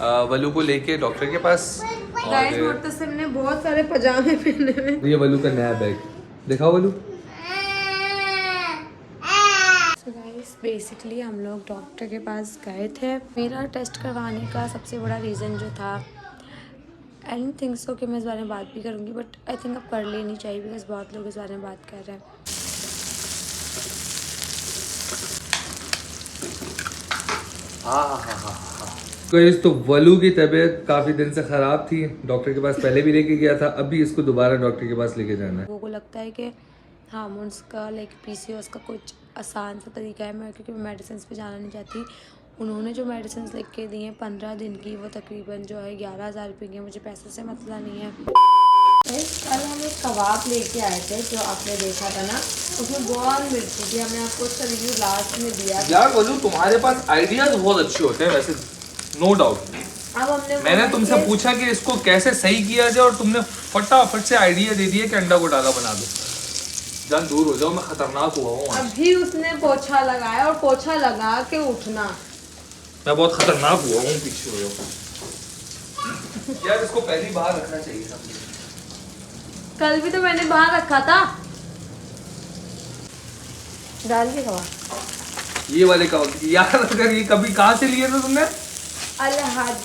वलू को लेके डॉक्टर के पास। गाइस मुर्तसिम ने बहुत सारे पजामे पहने हुए। ये वलू का नया बैग दिखाओ वलू। So guys, बेसिकली हम लोग डॉक्टर के पास गए थे। मेरा टेस्ट करवाने का सबसे बड़ा रीज़न जो था, आई डोंट थिंक सो कि मैं इस बारे में बात भी करूँगी, बट आई थिंक अब कर लेनी चाहिए बिकॉज बहुत लोग इस बारे में बात कर रहे हैं। गाइस तो वलू की तबीयत काफ़ी दिन से ख़राब थी, डॉक्टर के पास पहले भी लेके गया था, अभी इसको दोबारा डॉक्टर के पास लेके जाना है। लोगों को लगता है कि हार्मोन्स का लाइक पीसीओएस का कुछ आसान सा तरीका है, मैं क्योंकि मैं मेडिसिन पे जाना नहीं चाहती। उन्होंने जो मेडिसिन लिख के दी हैं 15 दिन की, वो तकरीबन जो है 11,000 रुपये की है। मुझे पैसे से मसला नहीं है। कल हम एक कबाब लेके आए थे जो आपने देखा था ना, उसमें बहुत मिर्ची थी। हमने आपको उसका रिव्यू लास्ट में दिया। यार वलू तुम्हारे पास आइडियाज बहुत अच्छे होते हैं वैसे, नो डाउट। अब मैंने तुमसे पूछा कि इसको कैसे सही किया जाए और तुमने फटाफट से आइडिया दे दिया कि अंडा घोटाला बना दो। जान दूर हो जाओ, मैं खतरनाक हुआ हूँ। अभी उसने पोछा लगाया और पोछा लगा के उठना। मैं बहुत खतरनाक हुआ हूँ, पीछे हो जाओ। यार इसको पहली बार रखना चाहिए था। कल भी तो मैंने बाहर रखा था। दाल की कबाब, ये वाले कबाब यार, अगर ये कभी कहाँ से लिए थे तुमने? अलहज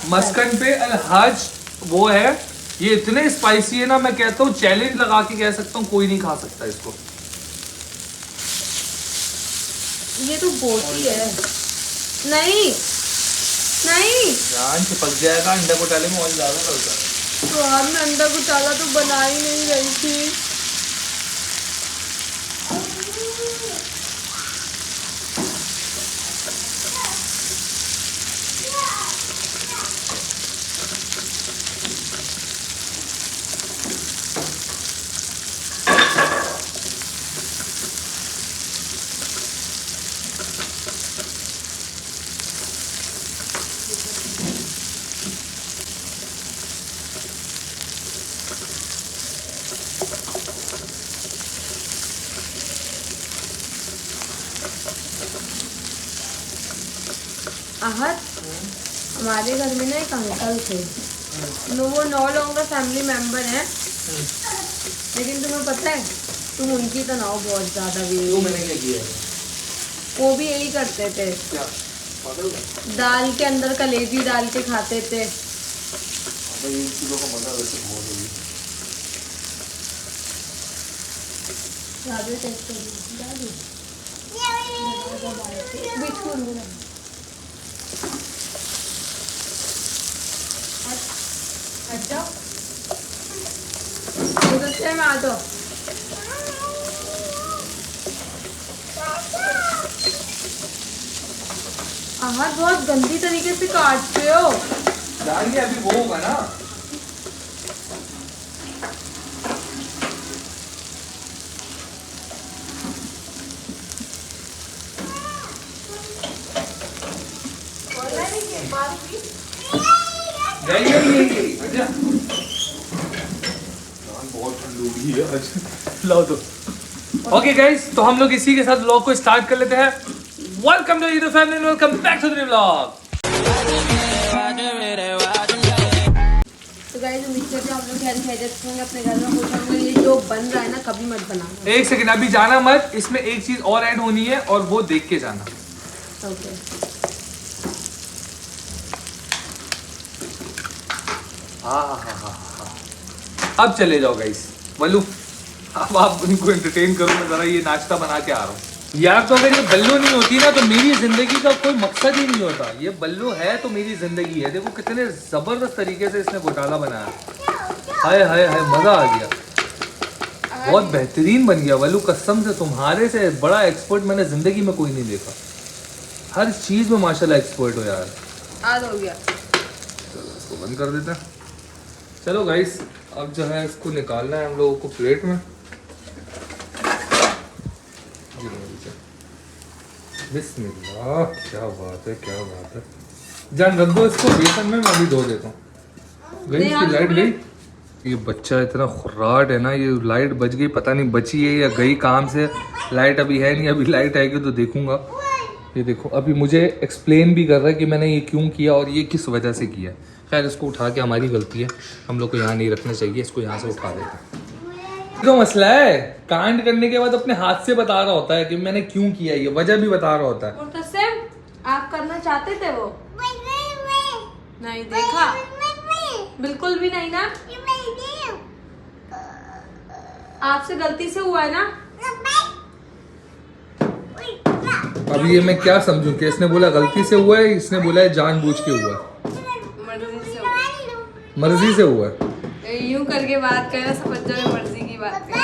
मस्कन पे अलहज वो है। ये इतने स्पाइसी है ना, मैं कहता हूँ चैलेंज लगा के कह सकता हूँ कोई नहीं खा सकता इसको। ये तो बोटी है। नहीं नहीं, जान चिपक जाएगा, अंडा घोटाले में और ज्यादा डलता है। तो आज मैं अंडा घोटाला तो बना ही नहीं रही थी। आहत, हमारे घर में ना एक अंकल थे, वो नो लॉन्गर फैमिली मेंबर हैं, लेकिन तुम्हें पता है तुम उनकी तो ना हो बहुत ज्यादा भी। मैंने क्या किया है? वो भी यही करते थे, क्या दाल के अंदर कलेजी डाल के खाते थे। इन चीजों का मजा वैसे बहुत होगी। अच्छा में आ जाओ। आहत बहुत गंदी तरीके से काटते हो। जानिए अभी वो होगा ना। बहुत ठंड हो रही है आज। लाओ तो। ओके गाइस, तो हम लोग इसी के साथ व्लॉग को स्टार्ट कर लेते हैं। Welcome to YouTube family, welcome back to the vlog. तो गाइस उम्मीद करते हैं आप लोग खैरियत से होंगे, अपने घर में खुश होंगे। ये जो बन रहा है ना, कभी मत बनाना। एक सेकंड, अभी जाना मत, इसमें एक चीज और ऐड होनी है और वो देख के जाना। ओके। अब चले जाओ गाइस। वल्लू अब आप उनको एंटरटेन करो, मैं जरा ये नाश्ता बना के आ रहा हूँ। यार तो अगर ये बल्लू नहीं होती ना तो मेरी जिंदगी का कोई मकसद ही नहीं होता। ये बल्लू है तो मेरी जिंदगी है। देखो कितने जबरदस्त तरीके से इसने घोटाला बनाया। हाय हाय हाय, मजा आ गया, बहुत बेहतरीन बन गया वल्लू। कसम से तुम्हारे से बड़ा एक्सपर्ट मैंने जिंदगी में कोई नहीं देखा। हर चीज में माशाल्लाह एक्सपर्ट हो यार। आज हो गया। चलो इसको बंद कर देते हैं। चलो गाइस, अब जो है इसको निकालना है हम लोगों को प्लेट में। बिस्मिल्लाह, क्या बात है, क्या बात है। जान रख दो इसको बेसन में, मैं भी धो देता हूँ। गई इसकी लाइट गई। ये बच्चा इतना खुर्राट है ना, ये लाइट बच गई, पता नहीं बची है या गई काम से। लाइट अभी है नहीं, अभी लाइट आएगी तो देखूंगा। ये देखो अभी मुझे एक्सप्लेन भी कर रहा है कि मैंने ये क्यों किया और ये किस वजह से किया। खैर इसको उठा के हमारी गलती है, हम लोग को यहाँ नहीं रखना चाहिए, इसको यहाँ से उठा देते हैं। तो मसला है कांड करने के बाद अपने हाथ से बता रहा होता है कि मैंने क्यों किया, ये वजह भी बता रहा होता है। मुर्तसिम, आप करना चाहते थे वो? नहीं देखा, बिल्कुल भी नहीं ना। आपसे गलती से हुआ है ना। अब ये मैं क्या समझूं कि इसने बोला गलती से हुआ है, इसने बोला है जानबूझ के हुआ है, मर्जी से हुआ है। यूं करके बात करना, समझ जाओ मर्जी की बात है।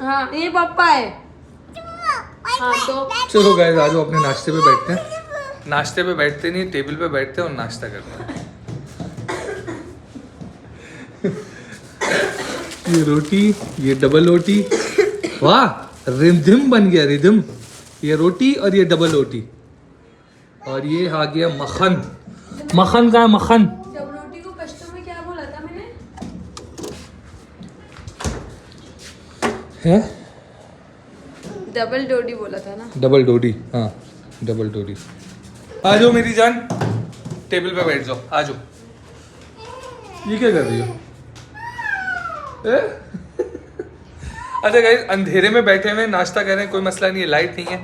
हाँ ये पापा है। हाँ तो चलो गाइस आ जाओ अपने नाश्ते पे बैठते हैं। नाश्ते पे बैठते नहीं, टेबल पे बैठते हैं और नाश्ता करते हैं। ये रोटी, ये डबल रोटी, वाह रिदम बन गया रिदम। ये रोटी और ये डबल रोटी और ये आ गया मक्खन। मक्खन का मक्खन। डबल रोटी को पश्तो में क्या बोला था मैंने? है डबल डोडी बोला था ना। डबल डोडी, हाँ डबल डोडी। आ जाओ मेरी जान, टेबल पे बैठ जाओ, आ जाओ। ये क्या कर रही हो? अच्छा गाइस अंधेरे में बैठे हुए नाश्ता कर रहे हैं, कोई मसला नहीं है, लाइट नहीं है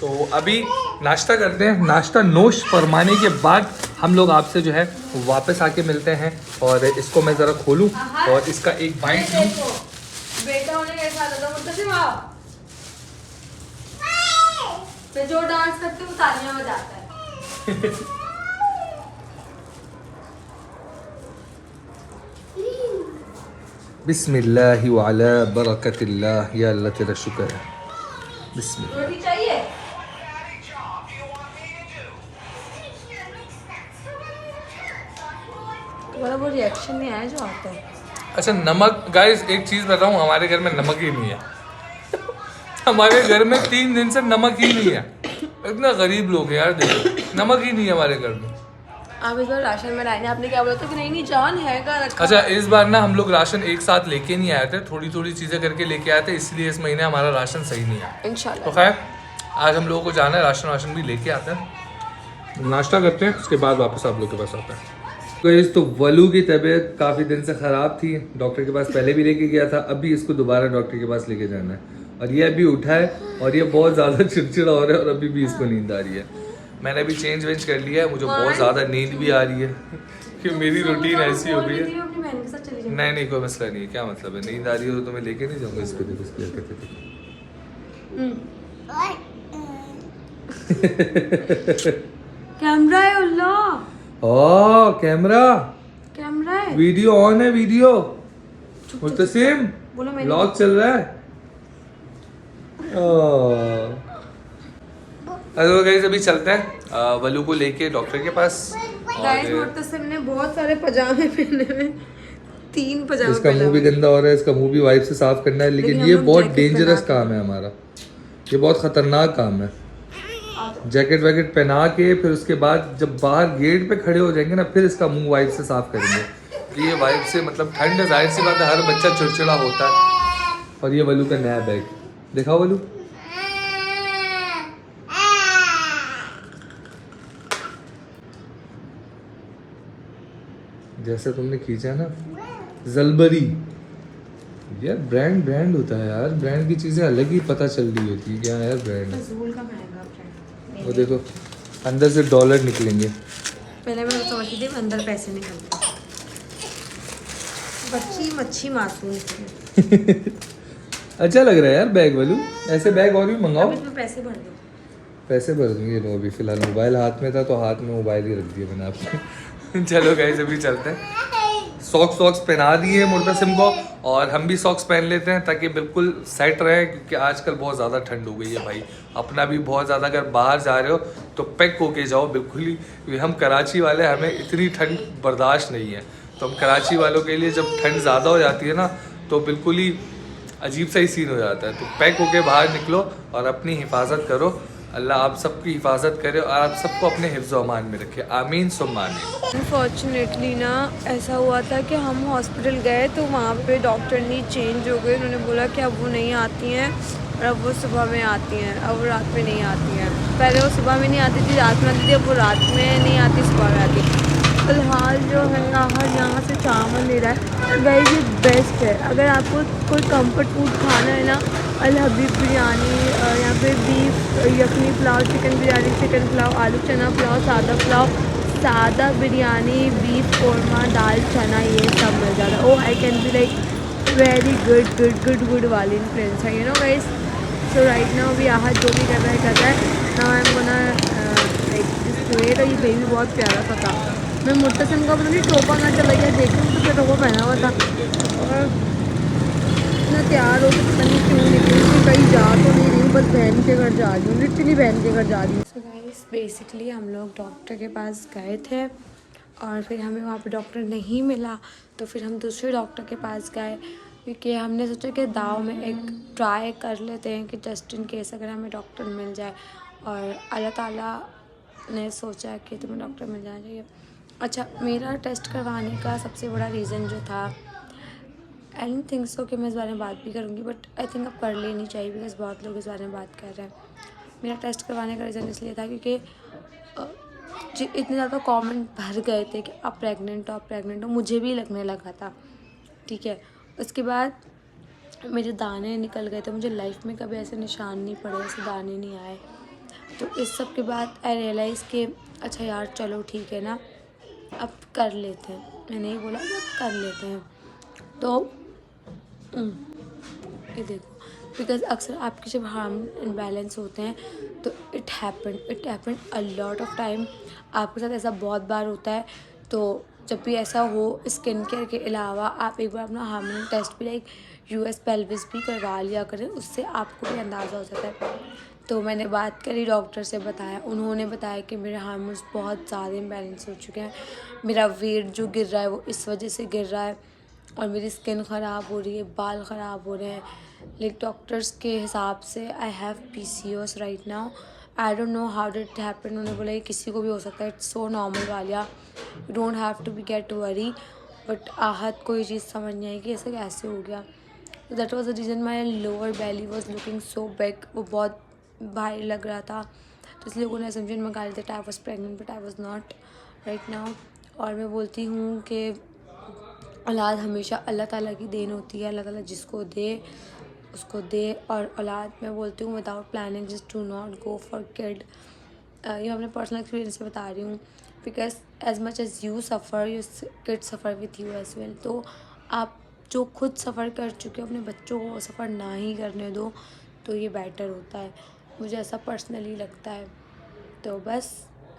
तो अभी नाश्ता करते हैं। नाश्ता नोश फरमाने के बाद हम लोग आपसे जो है वापस आके मिलते हैं। और इसको मैं ज़रा खोलूँ और इसका एक बाइट लूँ। बेटा होने के साथ तो मुर्तसिम आओ, तो जो डांस करते वो तालियां बजाता है। बिस्मिल्लाहि व अला बरकतिल्लाह, या अल्लाह तेरा शुक्र है। बिस्मिल्लाह। रोटी चाहिए? तुम्हारा वो रिएक्शन नहीं आया जो आता है। अच्छा नमक, गाइस एक चीज़ बताऊँ, हमारे घर में नमक ही नहीं है। हमारे घर में 3 दिन से नमक ही नहीं है। इतना गरीब लोग हैं यार, देखो नमक ही नहीं है हमारे घर में। आप इस बार राशन में लाए, आपने क्या बोला था कि नहीं नहीं जान है का रखा। अच्छा इस बार ना हम लोग राशन एक साथ लेके नहीं आए थे, थोड़ी थोड़ी चीज़ें करके लेके आए थे, इसलिए इस महीने हमारा राशन सही नहीं आया। इंशाल्लाह। तो खैर आज हम लोगों को जाना है, राशन भी लेके आते हैं, नाश्ता करते हैं, उसके बाद वापस आप लोग के पास आते हैं। तो वलू की तबीयत काफ़ी दिन से ख़राब थी, डॉक्टर के पास पहले भी लेके गया था, अभी इसको दोबारा डॉक्टर के पास लेके जाना है। और ये अभी उठा है और ये बहुत ज़्यादा चिड़चिड़ा हो रहा है और अभी भी इसको नींद आ रही है। मैंने अभी चेंज वेंज कर लिया है, मुझे बहुत ज़्यादा नींद भी आ रही है कि मेरी रूटीन ऐसी हो गई है। नहीं नहीं कोई मसला नहीं है, क्या मतलब है, नींद आ रही हो तो मैं लेके नहीं जाऊँगा इसको। देखो कैमरा है अल्लाह। ओ कैमरा, कैमरा है, वीडियो ऑन है, वीडियो मुर्तसिम व्लॉग चल रहा है। तो गाइस अभी चलते हैं वलू को लेके डॉक्टर के पास। गाइस मुर्तसिम ने बहुत सारे पजामे पहने हुए, 3 पजामे। इसका मुंह भी गंदा हो रहा है, इसका मुंह भी वाइप से साफ करना है, लेकिन ये बहुत डेंजरस काम है हमारा, ये बहुत खतरनाक काम है। जैकेट वैकेट पहना के फिर उसके बाद जब बाहर गेट पे खड़े हो जाएंगे ना, फिर इसका मुंह वाइप से साफ करेंगे कि ये वाइप से मतलब ठंड है, जाहिर सी बात है हर बच्चा चिड़चिड़ा होता है। और ये वलू का नया बैग दिखाओ वलू। जैसे तुमने खींचा ना जलबरी, यार ब्रांड ब्रांड होता है यार, ब्रांड की चीज़ें अलग ही पता चल रही होती है क्या यार ब्रांड है। वो देखो अंदर से डॉलर निकलेंगे। पहले मैं समझती थी अंदर पैसे निकलते, बच्ची मच्छी मासूम थी। अच्छा लग रहा है यार बैग वलू, ऐसे बैग और भी मंगाओ। इसमें पैसे भर दो। पैसे भर दूंगी, लो अभी फिलहाल मोबाइल हाथ में था तो हाथ में मोबाइल ही रख दिया मैंने आपको। चलो गाइस अभी चलते हैं। सॉक्स पहना दिए मुर्तसिम को और हम भी सॉक्स पहन लेते हैं ताकि बिल्कुल सेट रहे, क्योंकि आजकल बहुत ज़्यादा ठंड हो गई है भाई। अपना भी बहुत ज़्यादा, अगर बाहर जा रहे हो तो पैक होके जाओ बिल्कुल ही। हम कराची वाले, हमें इतनी ठंड बर्दाश्त नहीं है, तो हम कराची वालों के लिए जब ठंड ज़्यादा हो जाती है ना तो बिल्कुल ही अजीब सा ही सीन हो जाता है। तो पैक होके बाहर निकलो और अपनी हिफाजत करो। अल्लाह आप सबकी हिफाजत करे और आप सबको अपने हिफ्ज़ व अमान में रखे, आमीन सुम्मा आमीन। अनफॉर्चुनेटली ना ऐसा हुआ था कि हम हॉस्पिटल गए तो वहाँ पे डॉक्टर नहीं चेंज हो गए, उन्होंने बोला कि अब वो नहीं आती हैं और अब वो सुबह में आती हैं, अब वो रात में नहीं आती हैं। पहले वो सुबह में नहीं आती थी, रात में आती थी, अब वो रात में नहीं आती, सुबह में आती। फ़िलहाल जो है यहाँ से चावल ले रहा है गाइस, ये बेस्ट है। अगर आपको कोई कंफर्ट फूड खाना है ना, अल हबीब बिरयानी, यहाँ पे बीफ यखनी पुलाव, चिकन बिरयानी, चिकन पुलाव, आलू चना पुलाव, सादा बिरयानी, बीफ कौरमा, दाल चना, ये सब मिल जाता है। Oh I can be like very good वाली influencer, you know guys. So right now भी आहत जो भी कर रहा है। Now I am gonna like this wait. और ये बेबी बहुत प्यारा सा था। मैं मुर्तसिम का पता नहीं टोपा ना चला गया, देखूँ तो क्या टोपा पहना हुआ था और इतना तैयार हो, तो पता नहीं क्यों निकली थी। कहीं जा तो नहीं रही हूँ, बस बहन के घर जा रही हूँ, लिटरली बहन के घर जा रही हूँ। सो गाइस बेसिकली हम लोग डॉक्टर के पास गए थे और फिर हमें वहाँ पे डॉक्टर नहीं मिला, तो फिर हम दूसरे डॉक्टर के पास गए, क्योंकि हमने सोचा कि दाव में एक ट्राई कर लेते हैं कि जस्ट इन केस अगर हमें डॉक्टर मिल जाए। और अल्लाह ताला ने सोचा कि तुम्हें डॉक्टर मिल जाना चाहिए। अच्छा, मेरा टेस्ट करवाने का सबसे बड़ा रीज़न जो था, आई डोंट थिंक सो कि मैं इस बारे में बात भी करूँगी, बट आई थिंक अब कर लेनी चाहिए, बिकॉज बहुत लोग इस बारे में बात कर रहे हैं। मेरा टेस्ट करवाने का रीज़न इसलिए था क्योंकि इतने ज़्यादा कमेंट भर गए थे कि आप प्रेग्नेंट हो, मुझे भी लगने लगा था, ठीक है। उसके बाद मेरे दाने निकल गए थे, मुझे लाइफ में कभी ऐसे निशान नहीं पड़े, ऐसे दाने नहीं आए। तो इस सब के बाद आई रियलाइज़ कि अच्छा यार चलो ठीक है ना, अब कर लेते हैं। मैंने ही बोला कि अब कर लेते हैं। तो ये देखो, बिकॉज अक्सर आपके जब हार्मोन इम्बैलेंस होते हैं तो it happen a lot of time. आपके साथ ऐसा बहुत बार होता है। तो जब भी ऐसा हो, स्किन केयर के अलावा आप एक बार अपना हार्मोन टेस्ट भी लाइक यूएस पेल्विस भी करवा लिया करें, उससे आपको भी अंदाज़ा हो जाता है। तो मैंने बात करी डॉक्टर से, बताया, उन्होंने बताया कि मेरे हार्मोन्स बहुत ज़्यादा इम्बैलेंस हो चुके हैं, मेरा वेट जो गिर रहा है वो इस वजह से गिर रहा है, और मेरी स्किन ख़राब हो रही है, बाल ख़राब हो रहे हैं। लाइक डॉक्टर्स के हिसाब से I have PCOS right now. I don't know how did it happen. उन्होंने बोला ये किसी को भी हो सकता है, इट्स सो नॉर्मल वालिया, you don't have to be get worry. But आहत को ये चीज़ समझ नहीं आई कि ऐसे कैसे हो गया। That was the reason my lower Bailey was looking so big, वो बहुत भारी लग रहा था। तो इसलिए लोगों ने असम्पशन में डाल दिया I was pregnant, but I was not right now. और मैं बोलती हूँ कि औलाद हमेशा अल्लाह ताला की देन होती है, अल्लाह ताला जिसको दे उसको दे। और औलाद मैं बोलती हूँ without planning just do not go for kid. ये मैं अपने पर्सनल एक्सपीरियंस से बता रही हूँ, because as much as you suffer your kid suffer with you as well. तो आप जो खुद सफ़र कर चुके हो, अपने बच्चों को सफ़र ना ही करने दो, तो ये बेटर होता है, मुझे ऐसा पर्सनली लगता है। तो बस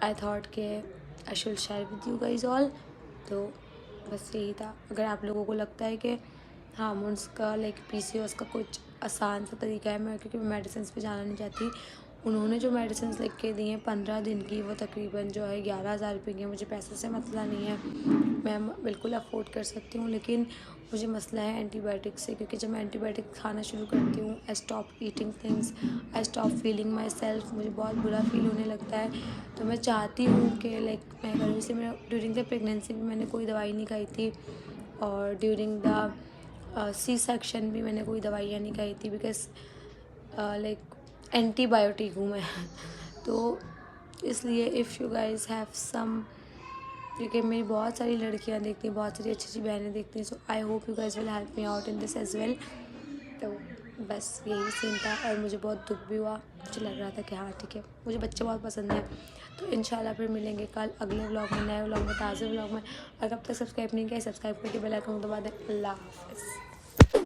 आई थॉट कि I should share with you guys all. तो बस यही था। अगर आप लोगों को लगता है कि हार्मोन्स का लाइक PCOS का कुछ आसान सा तरीका है, मैं क्योंकि मैं मेडिसिन पे जाना नहीं चाहती, उन्होंने जो मेडिसिन लिख के दी हैं 15 दिन की, वो तकरीबन जो है 11,000 रुपये की। मुझे पैसों से मसला नहीं है, मैं बिल्कुल अफोर्ड कर सकती हूँ, लेकिन मुझे मसला है एंटीबायोटिक से, क्योंकि जब मैं एंटीबायोटिक खाना शुरू करती हूँ I stop eating things, I stop feeling my self, मुझे बहुत बुरा फील होने लगता है। तो मैं चाहती हूँ कि लाइक मैं करूँ। इसलिए मेरा ड्यूरिंग द प्रेगनेंसी भी मैंने कोई दवाई नहीं खाई थी, और ड्यूरिंग द C सेक्शन भी मैंने कोई दवाइयाँ नहीं खाई थी, बिकॉज लाइक एंटीबायोटिक हूँ मैं। तो इसलिए if you guys have some, क्योंकि मेरी बहुत सारी लड़कियां देखती हैं, बहुत सारी अच्छी अच्छी बहनें देखती हैं, so I hope you guys will help me out in this as well. तो बस यही सीन था, और मुझे बहुत दुख भी हुआ, मुझे लग रहा था कि हाँ ठीक है, मुझे बच्चे बहुत पसंद हैं। तो इंशाल्लाह फिर मिलेंगे कल अगले व्लॉग में, नए व्लॉग में, ताज़े व्लॉग में। अगर अब तक सब्सक्राइब नहीं किया, सब्सक्राइब करके बेल आइकन दबा दें। अल्लाह हाफ़िज़।